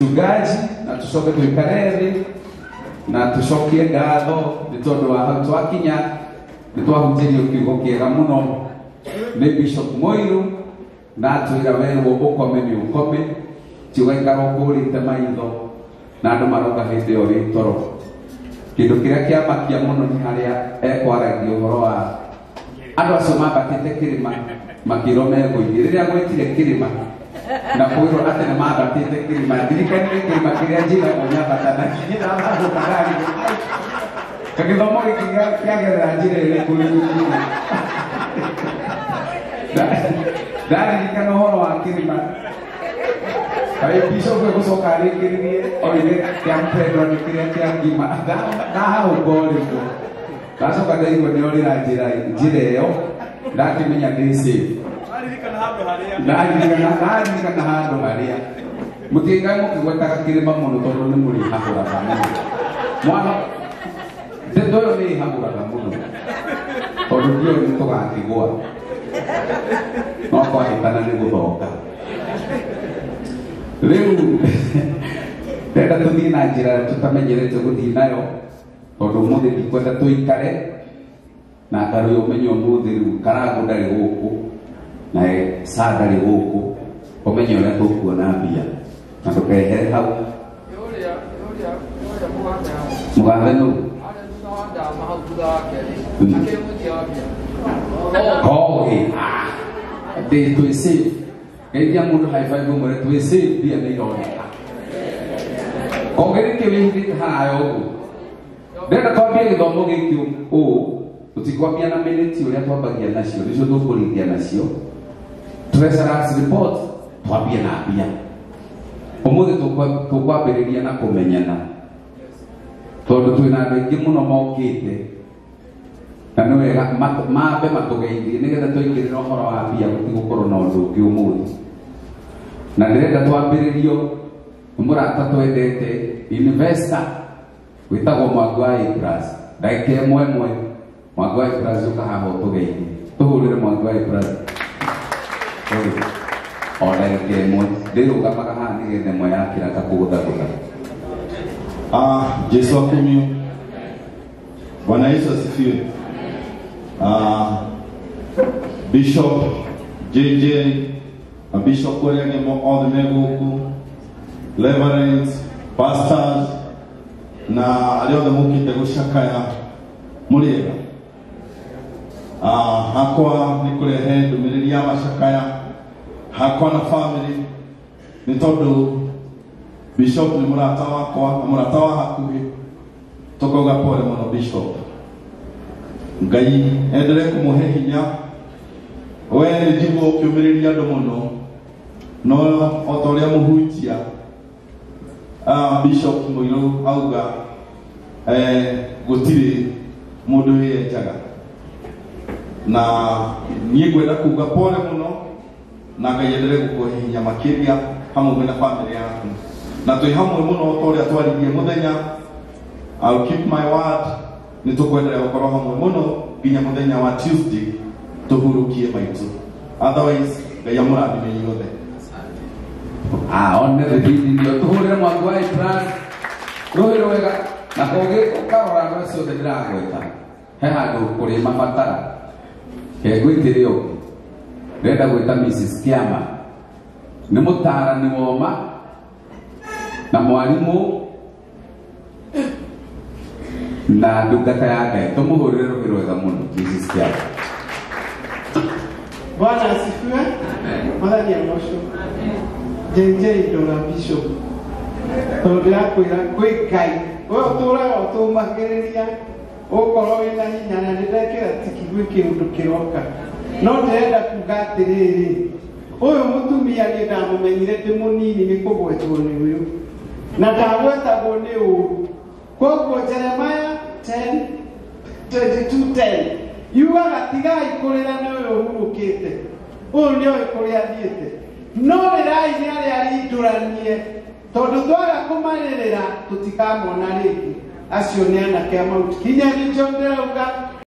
Mchungaji na tusoke tuikarere na tucokie ngatho ni tondu wa hau twakinya ni twahunjirie kiugo kiega muno ni Bishop Moiru na atwira werwo ukome ni ukome tiugaikara ukurite maitho na andu maroga hindi yo ri toro. Kindu kiria kiamakia muno ni haria ekwaragia uhoro wa andu acio mambatite kirima makirome guithie riria gwetire kirima na kwiro ate na mambatite kirima ndirikanire kirima kiria njira onyabatana njira mahu kagari kagithomo kiagerera njira iri kurikuria ndaririkana uhoro wa kirima kai Bishop gucoka arikiririe oire kiampendwa ni kiria kia ngima hau ngoriko ndacoka ndaigua ni orira njira iyo ndakimenya ndi safe ndaririkana handu haria mutingai mukigwetaga kirima muno tondu ni muri hahuraga muno mwana ndoyo ni hahuraga muno tondu ndio ni tugakigwa no kwahitana ni guthoka riu ndenda tuthii na njira tutamenyerete guthii nayo tondu umuthi ndikwenda tuikare na ngaru umenye umuthi riu Karagu ndari guku na Sada ndari guku umenye uria tukuona mbia na tukehere hau mugathe nu they to save ngeithia mundu high five umure to save mbia ni ironeka kongere kiwihirite hayo ugu ndenda twambie githomo giki uu tutikwambia na minute uria twambagia nacio nicio tukurithia nacio treasurer's report twambie na mbia umuthi tukwambiriria na kumenyana tondu twina andu aingi muno mokite na ni wega mambe matugeithie nigetha tuingirira uhoro wa mbia gutigukorwo na undu ungi umuthi na ndirenda twambiririo murata twendete investor witagwo Mwangi wa A+ ndagika imwe Mwangi wa A+ uka haha tugeithie tuhurire Mwangi wa A+ ndagika imwe ndirugamaga haha nigetha imwe yakira kakuguthaguta. Jesu akumio. Bwana Yesu asifiwe. Bishop JJ, Bishop Koryangemo all the meguku, reverends, pastors na aliothe mukite gucakaya muriega. Hakwa nikurehe ndumiriri ya macakaya hakwa na family ni tondu Bishop ni murata wakwa na murata wa hakuhi tukoga pole muno Bishop. Ngai endere kumuhe hinya we njigo kiumiriria andu muno no otoria muhutia Bishop Moiru auga gutiri mundu yenjaga na nie gwenda kuga pole muno na Ngai endere gukuhe hinya makiria hamwe na family yaku na twi hamwe muno otoria twaririe muthenya. I'll keep my word nitukwendera gukoro hamwe muno nginya muthenya wa Tuesday tuhurukie maitu otherwise Ngai amurathime yothe. One thidi ndio tuhurire Mwangi wa A+ ruhiro wega na koge ukarora andu acio ndiragweta he handu kuri mabatara ke gwitirio ndenda gwita Mrs. Kiama ni mutarani woma na mwalimu na ndungata ya Ngai tumuhurire ruhiro wega muno Mrs. Kiama. Bwana asifiwe. Mwathani amosho. JJ ndo na Bishop. Tondu ya kwira kwi Ngai. We utura utumakiriria ukorwo wina hinya na ndekera tikigwi kindu kiroka. No ndenda kuga atiriri uyu mutumia ni ndamumenyire ndi munini ni kugwetwo ni uyu na ndagwetagwo ni uru koguo Jeremiah 10:22-10 yugaga tigai kurira ni uyu hurukite uyu ni uyu kuria thiete no rirai ni aria rinduranie tondu twaga kumaririra tutikamona ringi acio ni anake amauti kinya ni njo ndirauga